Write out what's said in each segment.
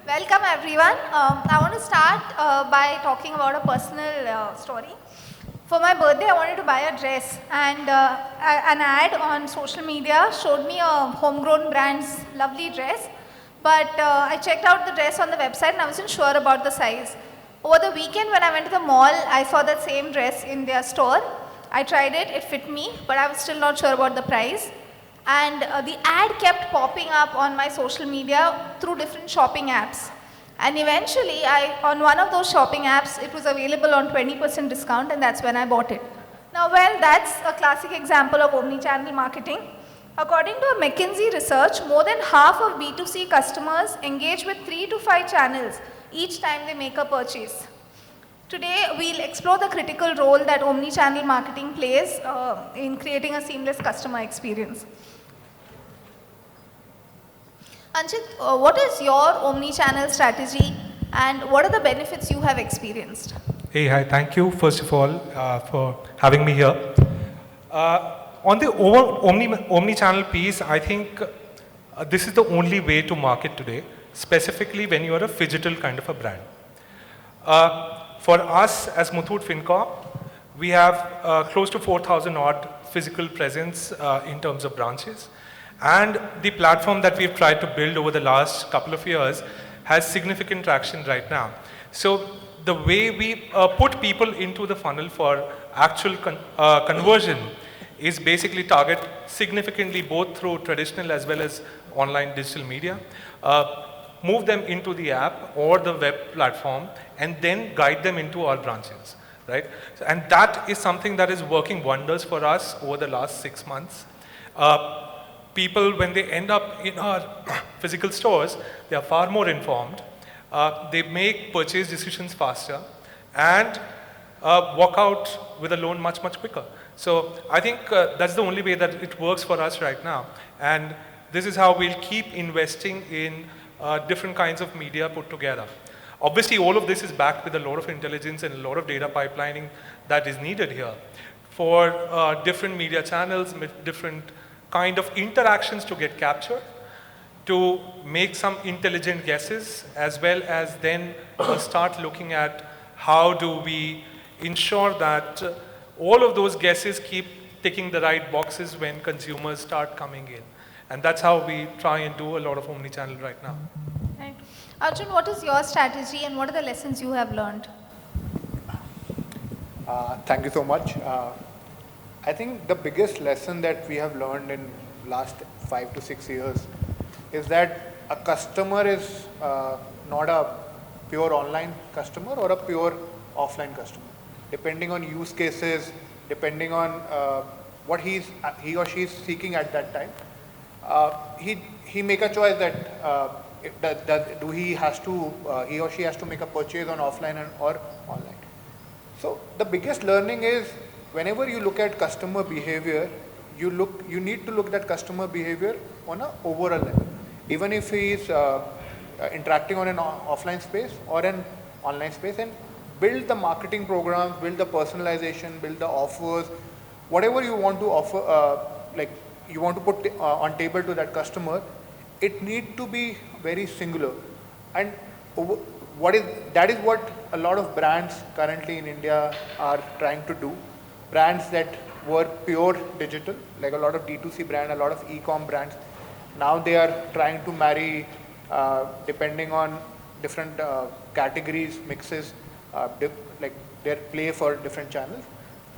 Welcome everyone. I want to start by talking about a personal story. For my birthday, I wanted to buy a dress, and an ad on social media showed me a homegrown brand's lovely dress. But I checked out the dress on the website and I wasn't sure about the size. Over the weekend when I went to the mall, I saw that same dress in their store. I tried it, it fit me, but I was still not sure about the price. And the ad kept popping up on my social media through different shopping apps. And eventually, on one of those shopping apps, it was available on 20% discount, and that's when I bought it. Now, well, that's a classic example of omnichannel marketing. According to a McKinsey research, more than half of B2C customers engage with 3 to 5 channels each time they make a purchase. Today, we'll explore the critical role that omnichannel marketing plays in creating a seamless customer experience. Anchit, what is your omni-channel strategy and what are the benefits you have experienced? Hey, hi, thank you first of all for having me here. On the omni-channel piece, I think this is the only way to market today, specifically when you are a phygital kind of a brand. For us as Muthoot FinCorp, we have close to 4,000 odd physical presence in terms of branches. And the platform that we've tried to build over the last couple of years has significant traction right now. So the way we put people into the funnel for actual conversion is basically target significantly both through traditional as well as online digital media, move them into the app or the web platform, and then guide them into our branches, right? And that is something that is working wonders for us over the last 6 months. People, when they end up in our physical stores, they are far more informed. They make purchase decisions faster and walk out with a loan much, much quicker. So I think that's the only way that it works for us right now. And this is how we'll keep investing in different kinds of media put together. Obviously, all of this is backed with a lot of intelligence and a lot of data pipelining that is needed here for different media channels, different kind of interactions to get captured, to make some intelligent guesses, as well as then start looking at how do we ensure that all of those guesses keep ticking the right boxes when consumers start coming in. And that's how we try and do a lot of omnichannel right now. Right. Arjun, what is your strategy and what are the lessons you have learned? Thank you so much. I think the biggest lesson that we have learned in last 5 to 6 years is that a customer is not a pure online customer or a pure offline customer. Depending on use cases, depending on what he or she is seeking at that time, he make a choice that he or she has to make a purchase on offline or online. So the biggest learning is, whenever you look at customer behavior, you need to look at customer behavior on an overall level. Even if he is interacting on an offline space or an online space, and build the marketing programs, build the personalization, build the offers, whatever you want to offer, like you want to put on table to that customer, it need to be very singular. And that is what a lot of brands currently in India are trying to do. Brands that were pure digital, like a lot of D2C brand, a lot of e-com brands, now they are trying to marry, depending on different categories, mixes, like their play for different channels.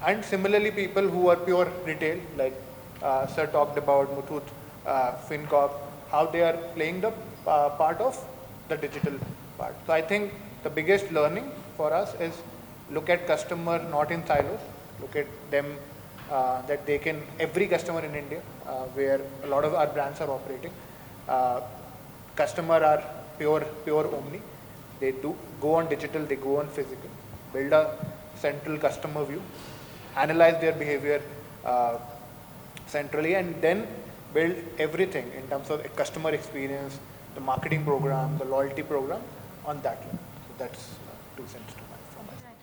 And similarly, people who are pure retail, like Sir talked about Muthoot, FinCorp, how they are playing the part of the digital part. So I think the biggest learning for us is look at customer not in silos, look at them that they can, every customer in India, where a lot of our brands are operating, customer are pure omni. They do go on digital, they go on physical, build a central customer view, analyze their behavior centrally, and then build everything in terms of a customer experience, the marketing program, the loyalty program on that level. So that's 2 cents from my side.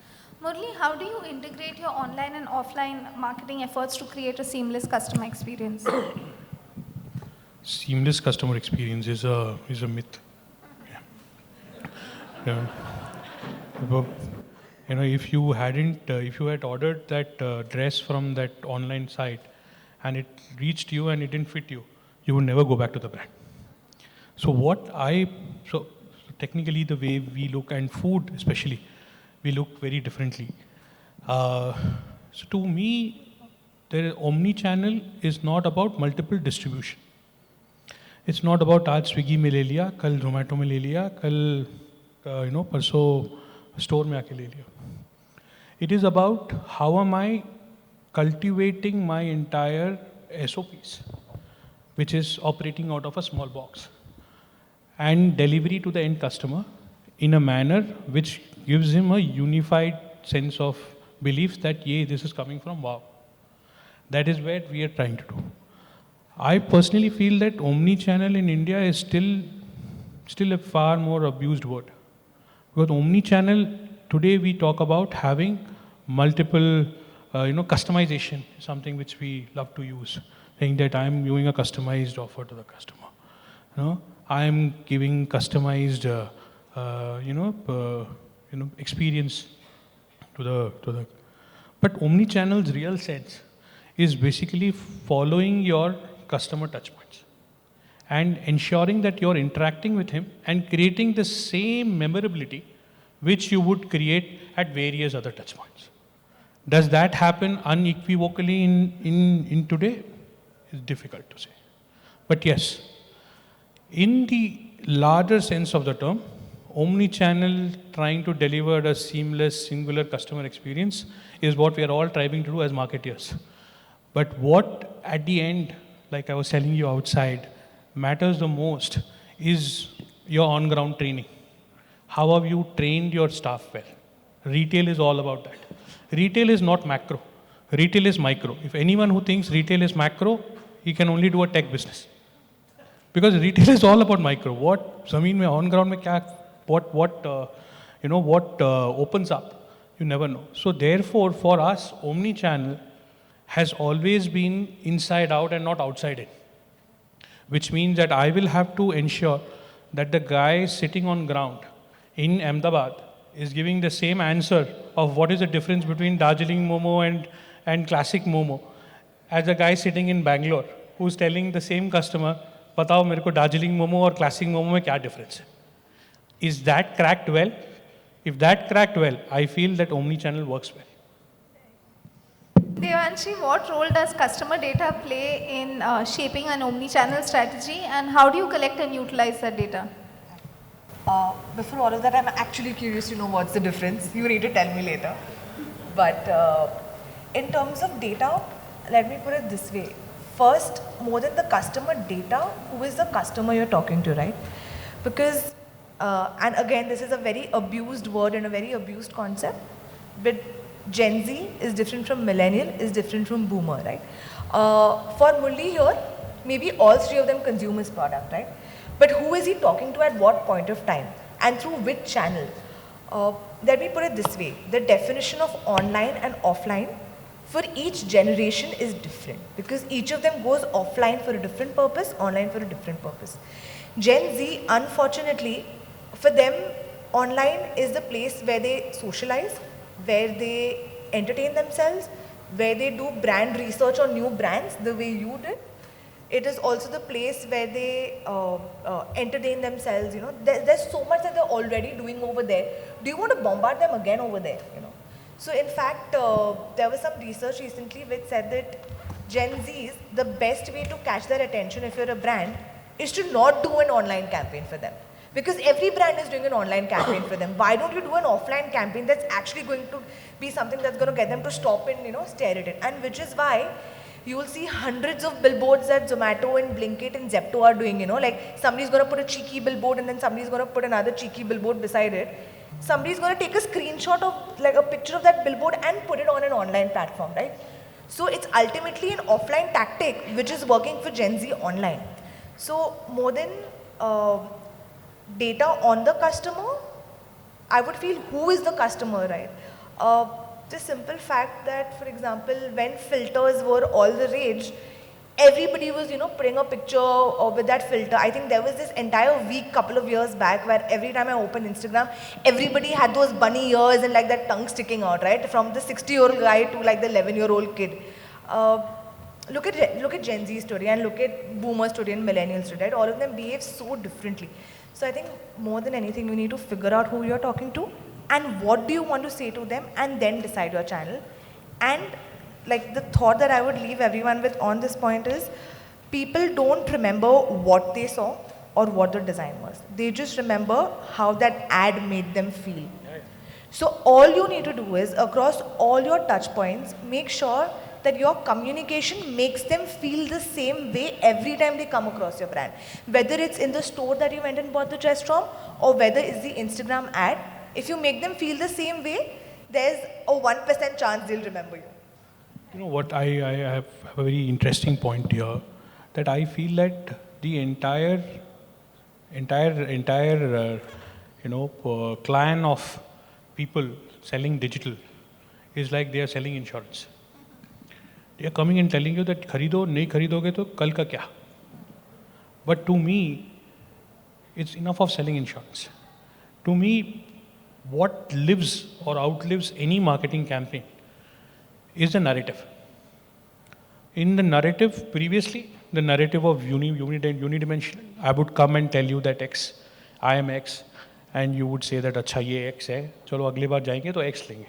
Murali, how do you integrate your online and offline marketing efforts to create a seamless customer experience? Seamless customer experience is a myth. Yeah. Yeah. Well, if you if you had ordered that dress from that online site and it reached you and it didn't fit you, you would never go back to the brand. So technically the way we look, and food especially, we look very differently. So to me, omni-channel is not about multiple distribution. It's not about आज Swiggy में ले लिया, कल जोमेटो में ले लिया, कल परसों स्टोर में आके ले लिया. It is about how am I cultivating my entire SOPs, which is operating out of a small box, and delivery to the end customer in a manner which gives him a unified sense of belief that this is coming from wow. That is where we are trying to do. I personally feel that omni-channel in India is still a far more abused word. Because omni-channel, today we talk about having multiple, customization, something which we love to use. Saying that I am giving a customized offer to the customer. I am giving customized, experience to the. But omni-channel's real sense is basically following your customer touchpoints and ensuring that you're interacting with him and creating the same memorability which you would create at various other touchpoints. Does that happen unequivocally in today? It's difficult to say. But yes, in the larger sense of the term, omni-channel trying to deliver a seamless, singular customer experience is what we are all striving to do as marketeers. But what at the end, like I was telling you outside, matters the most is your on-ground training. How have you trained your staff well? Retail is all about that. Retail is not macro. Retail is micro. If anyone who thinks retail is macro, he can only do a tech business. Because retail is all about micro. What zameen mein, on ground mein kya, what opens up, you never know. So therefore, for us, omni-channel has always been inside out and not outside in. Which means that I will have to ensure that the guy sitting on ground in Ahmedabad is giving the same answer of what is the difference between Darjeeling Momo and classic Momo as the guy sitting in Bangalore who's telling the same customer, बताओ मेरे को Darjeeling Momo और classic Momo में क्या difference है? Is that cracked well? If that cracked well, I feel that omni-channel works well. Devanshi, what role does customer data play in shaping an omni-channel strategy, and how do you collect and utilize that data? Before all of that, I'm actually curious to know what's the difference. You need to tell me later. But in terms of data, let me put it this way. First, more than the customer data, who is the customer you're talking to, right? Because, and again, this is a very abused word and a very abused concept, but Gen Z is different from millennial, is different from boomer, right? For Murli here, maybe all three of them consume his product, right? But who is he talking to at what point of time and through which channel? Let me put it this way. The definition of online and offline for each generation is different because each of them goes offline for a different purpose, online for a different purpose. Gen Z, unfortunately, for them, online is the place where they socialize, where they entertain themselves, where they do brand research on new brands the way you did. It is also the place where they entertain themselves, There's so much that they're already doing over there. Do you want to bombard them again over there, So in fact, there was some research recently which said that Gen Zs, the best way to catch their attention if you're a brand is to not do an online campaign for them. Because every brand is doing an online campaign for them. Why don't you do an offline campaign that's actually going to be something that's going to get them to stop and, stare at it. And which is why you will see hundreds of billboards that Zomato and Blinkit and Zepto are doing, like somebody's going to put a cheeky billboard and then somebody's going to put another cheeky billboard beside it. Somebody's going to take a screenshot of like a picture of that billboard and put it on an online platform, right? So it's ultimately an offline tactic which is working for Gen Z online. So more than data on the customer, I would feel who is the customer, right? The simple fact that, for example, when filters were all the rage, everybody was, putting a picture with that filter. I think there was this entire week, couple of years back, where every time I opened Instagram, everybody had those bunny ears and like that tongue sticking out, right? From the 60-year-old guy to like the 11-year-old kid. Look at Gen Z's story and look at Boomer's story and Millennials story, right? All of them behave so differently. So I think more than anything, you need to figure out who you're talking to and what do you want to say to them, and then decide your channel. And like the thought that I would leave everyone with on this point is, people don't remember what they saw or what the design was. They just remember how that ad made them feel. So all you need to do is, across all your touch points, make sure that your communication makes them feel the same way every time they come across your brand. Whether it's in the store that you went and bought the dress from, or whether it's the Instagram ad, if you make them feel the same way, there's a 1% chance they'll remember you. You know what, I have a very interesting point here, that I feel that the entire clan of people selling digital is like they are selling insurance. They are coming and telling you that kharido, nahi kharidoge to kal ka kya. But to me, it's enough of selling insurance. To me, what lives or outlives any marketing campaign is the narrative. In the narrative, previously, the narrative of unidimensional, I would come and tell you that X, I am X, and you would say that, अच्छा ये X है, चलो अगली बार जाएंगे तो X लेंगे.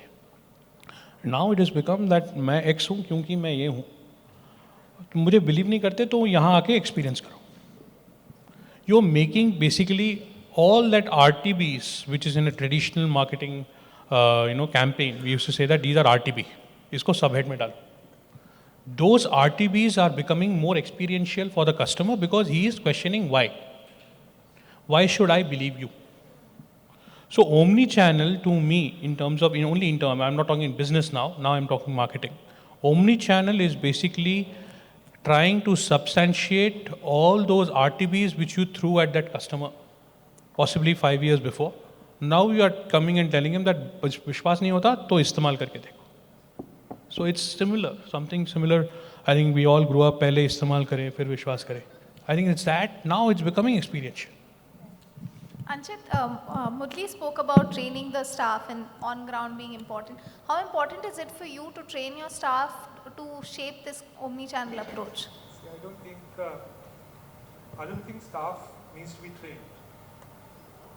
Now it has become that मैं X हूँ क्योंकि मैं ये हूँ. तुम मुझे believe नहीं करते तो यहाँ आके experience करो. You're making basically all that RTBs, which is in a traditional marketing, campaign. We used to say that these are RTB. इसको subhead में डालो. Those RTBs are becoming more experiential for the customer because he is questioning why. Why should I believe you? So omni-channel to me, in terms of, I'm not talking business now I'm talking marketing. Omni-channel is basically trying to substantiate all those RTBs which you threw at that customer, possibly 5 years before. Now you are coming and telling him that विश्वास नहीं होता तो इस्तेमाल करके देखो. So it's similar, something similar. I think we all grew up पहले इस्तेमाल करें फिर विश्वास करें. I think it's that. Now it's becoming experiential. Anchit, Murali spoke about training the staff and on ground being important. How important is it for you to train your staff to shape this omni-channel approach? See, I don't think staff needs to be trained.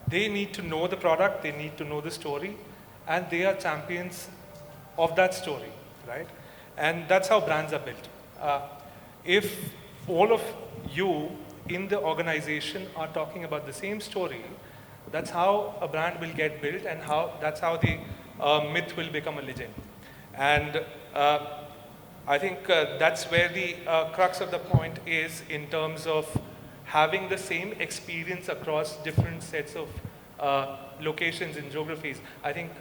They need to know the product, they need to know the story, and they are champions of that story, right? And that's how brands are built. If all of you in the organization are talking about the same story, that's how a brand will get built, and that's how the myth will become a legend. And I think that's where the crux of the point is in terms of having the same experience across different sets of locations and geographies. I think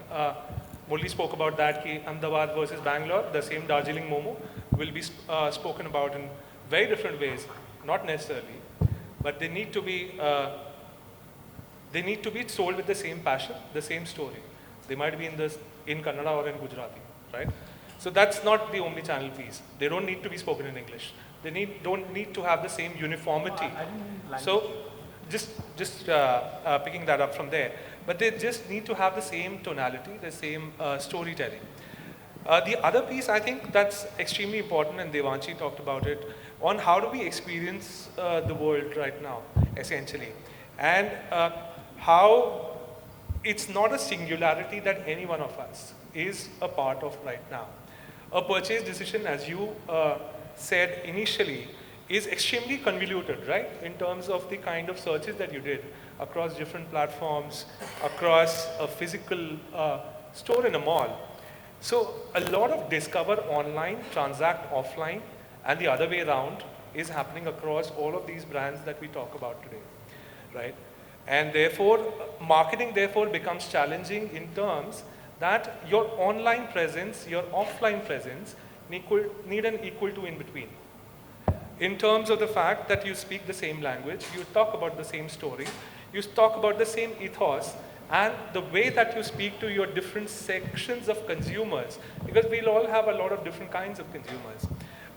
Murali spoke about that, ki Ahmedabad versus Bangalore, the same Darjeeling Momo will be spoken about in very different ways, not necessarily, but they need to be sold with the same passion, the same story. They might be in Kannada or in Gujarati, right? So that's not the omni-channel piece. They don't need to be spoken in English. They don't need to have the same uniformity. So just picking that up from there, but they just need to have the same tonality, the same storytelling. The other piece, I think that's extremely important, and Devanshi talked about it, on how do we experience the world right now, essentially. And how it's not a singularity that any one of us is a part of right now. A purchase decision, as you said initially, is extremely convoluted, right? In terms of the kind of searches that you did across different platforms, across a physical store in a mall. So a lot of discover online, transact offline, and the other way around is happening across all of these brands that we talk about today, right? And therefore, marketing therefore becomes challenging in terms that your online presence, your offline presence need an equal to in between. In terms of the fact that you speak the same language, you talk about the same story, you talk about the same ethos, and the way that you speak to your different sections of consumers, because we'll all have a lot of different kinds of consumers.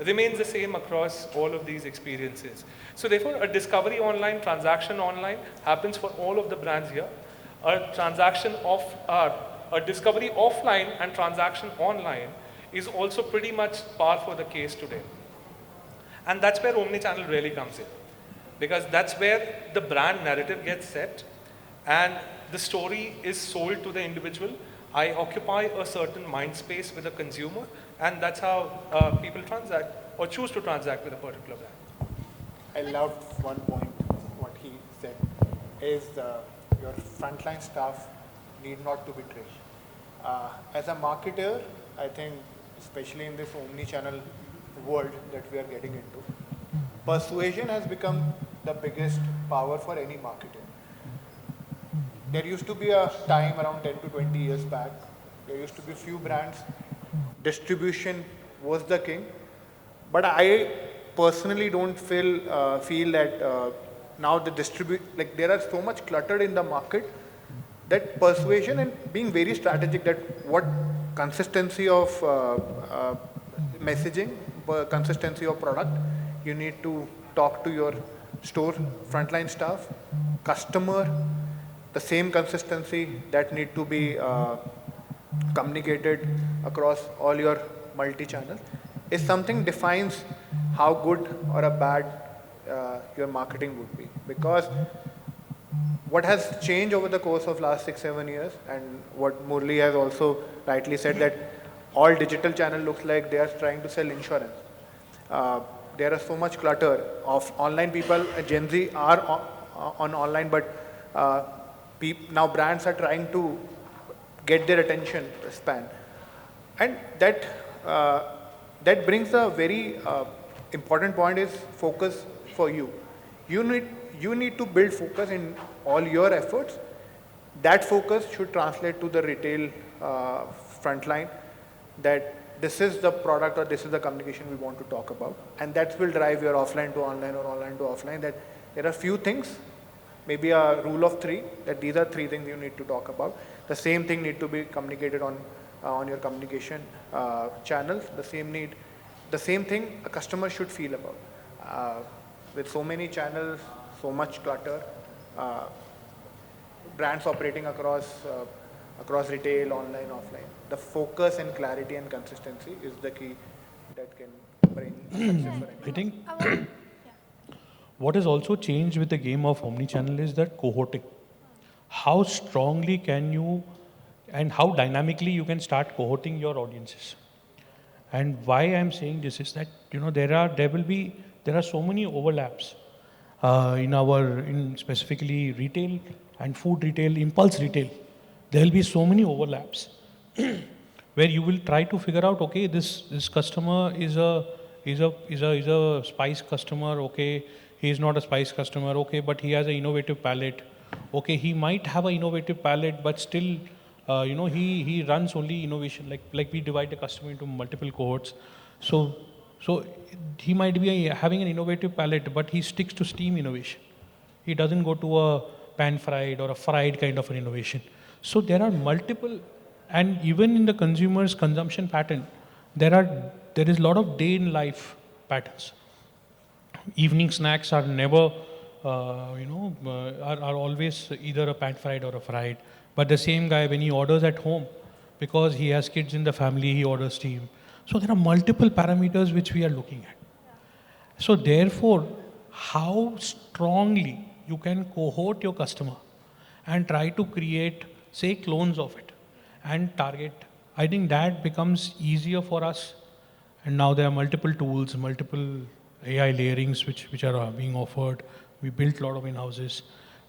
remains the same across all of these experiences. So therefore, a discovery online, transaction online happens for all of the brands here. A discovery offline and transaction online is also pretty much par for the case today. And that's where omnichannel really comes in. Because that's where the brand narrative gets set and the story is sold to the individual. I occupy a certain mind space with a consumer, and that's how people transact or choose to transact with a particular brand. I loved one point, what he said, is your frontline staff need not to be trained. As a marketer, I think, especially in this omni-channel world that we are getting into, persuasion has become the biggest power for any marketer. There used to be a time around 10 to 20 years back, there used to be few brands, distribution was the king, but I personally don't feel that now the there are so much cluttered in the market that persuasion and being very strategic that what consistency of messaging, consistency of product, you need to talk to your store frontline staff, customer, the same consistency that need to be communicated across all your multi-channel is something defines how good or a bad your marketing would be. Because what has changed over the course of last 6-7 years, and what Murli has also rightly said, that all digital channel looks like they are trying to sell insurance. There is so much clutter of online people. Gen Z are on online, but now brands are trying to get their attention span, and that brings a very important point is focus for you. You need to build focus in all your efforts. That focus should translate to the retail frontline, that this is the product or this is the communication we want to talk about, and that will drive your offline to online or online to offline. That there are few things, maybe a rule of 3, that these are 3 things you need to talk about. The same thing need to be communicated on your communication channels. The same thing a customer should feel about. With so many channels, so much clutter, brands operating across retail, online, offline, the focus and clarity and consistency is the key that can bring success for I think Yeah. what has also changed with the game of omnichannel is that cohorting. How strongly can you and how dynamically you can start cohorting your audiences. And why I'm saying this is that there are so many overlaps in specifically retail and food retail, impulse retail. There will be so many overlaps where you will try to figure out, okay, this customer is a spice customer, okay, he is not a spice customer, okay, but he has an innovative palate, okay, he might have an innovative palate, but still, he runs only innovation. Like we divide the customer into multiple cohorts, so he might be having an innovative palate, but he sticks to steam innovation. He doesn't go to a pan fried or a fried kind of an innovation. So there are multiple, and even in the consumer's consumption pattern, there is a lot of day in life patterns. Evening snacks are never, are always either a pan fried or a fried. But the same guy, when he orders at home, because he has kids in the family, he orders steam. So there are multiple parameters which we are looking at. So therefore, how strongly you can cohort your customer and try to create, say, clones of it and target, I think that becomes easier for us. And now there are multiple tools, multiple AI layerings which are being offered. We built a lot of in-houses.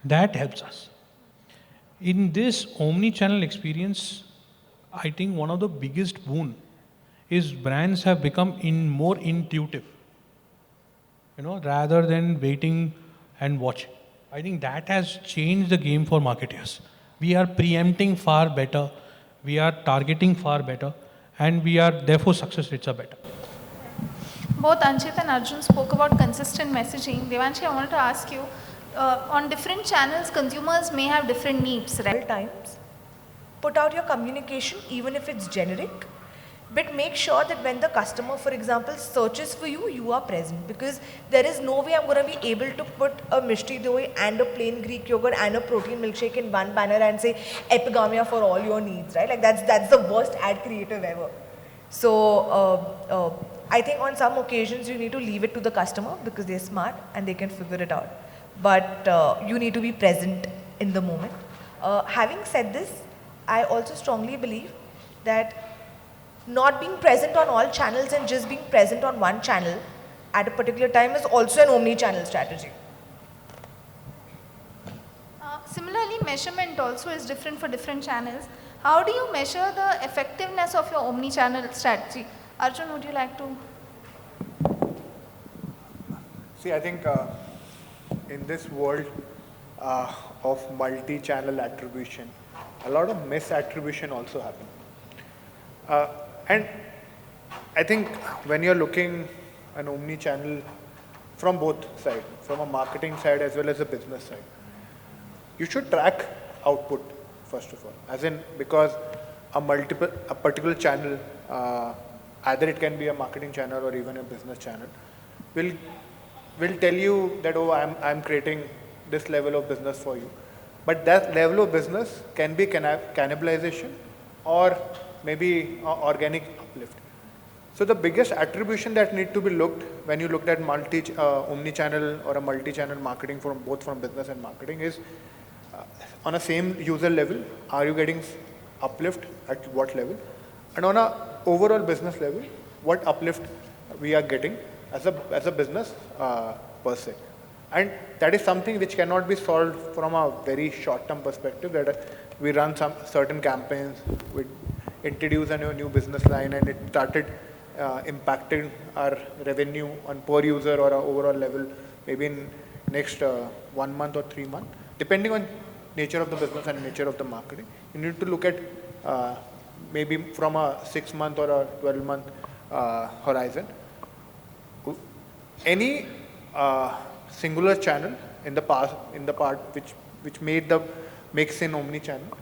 That helps us. In this omni-channel experience, I think one of the biggest boon is brands have become more intuitive, rather than waiting and watching. I think that has changed the game for marketers. We are preempting far better, we are targeting far better, and therefore success rates are better. Both Anchit and Arjun spoke about consistent messaging. Devanshi, I wanted to ask you, on different channels, consumers may have different needs, right? Times, put out your communication, even if it's generic. But make sure that when the customer, for example, searches for you, you are present, because there is no way I'm going to be able to put a Mishti Doi and a plain Greek yogurt and a protein milkshake in one banner and say epigamia for all your needs, right? Like that's the worst ad creative ever. So I think on some occasions you need to leave it to the customer because they're smart and they can figure it out. But you need to be present in the moment. Having said this, I also strongly believe that not being present on all channels and just being present on one channel at a particular time is also an omni-channel strategy. Similarly, measurement also is different for different channels. How do you measure the effectiveness of your omni-channel strategy? Arjun, would you like to? See, I think in this world of multi-channel attribution, a lot of misattribution also happen. And I think when you're looking an omni-channel from both sides, from a marketing side as well as a business side, you should track output first of all. As in, because a particular channel, either it can be a marketing channel or even a business channel, will tell you that, oh, I'm creating this level of business for you. But that level of business can be cannibalization or maybe organic uplift. So the biggest attribution that need to be looked when you looked at omni-channel or a multi-channel marketing from both from business and marketing is on a same user level, are you getting uplift at what level? And on a overall business level, what uplift we are getting as a business per se. And that is something which cannot be solved from a very short-term perspective, that we run some certain campaigns, we introduce a new business line and it started impacting our revenue on per user or our overall level, maybe in next 1 month or 3 months, depending on nature of the business and nature of the marketing. You need to look at maybe from a 6-month or a 12-month horizon. Any singular channel in the part which made the mix in omni-channel,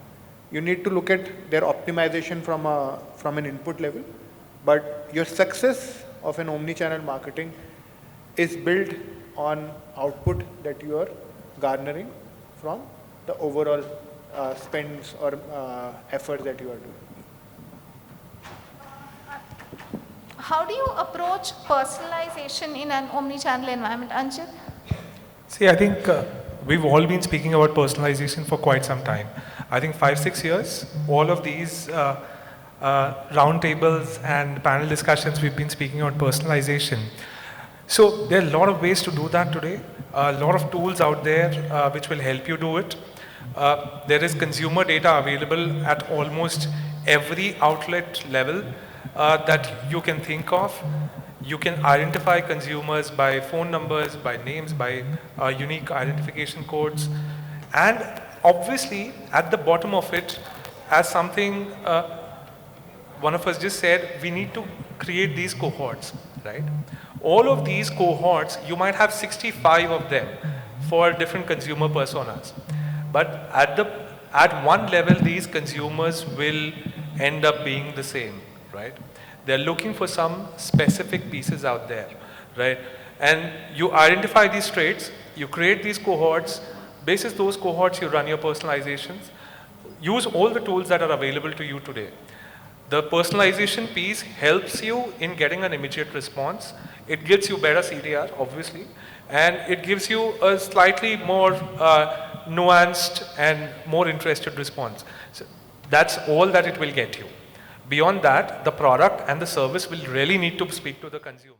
you need to look at their optimization from an input level, but your success of an omni-channel marketing is built on output that you are garnering from the overall spends or efforts that you are doing. How do you approach personalization in an omni-channel environment, Anchit? See, I think we've all been speaking about personalization for quite some time. I think 5-6 years, all of these roundtables and panel discussions, we've been speaking about personalization. So there are a lot of ways to do that today. A lot of tools out there which will help you do it. There is consumer data available at almost every outlet level that you can think of. You can identify consumers by phone numbers, by names, by unique identification codes. And obviously, at the bottom of it, as something one of us just said, we need to create these cohorts, right? All of these cohorts, you might have 65 of them for different consumer personas. But at one level, these consumers will end up being the same, right? They're looking for some specific pieces out there, right? And you identify these traits, you create these cohorts, basis those cohorts, you run your personalizations. Use all the tools that are available to you today. The personalization piece helps you in getting an immediate response. It gives you better CTR, obviously, and it gives you a slightly more nuanced and more interested response. So that's all that it will get you. Beyond that, the product and the service will really need to speak to the consumer.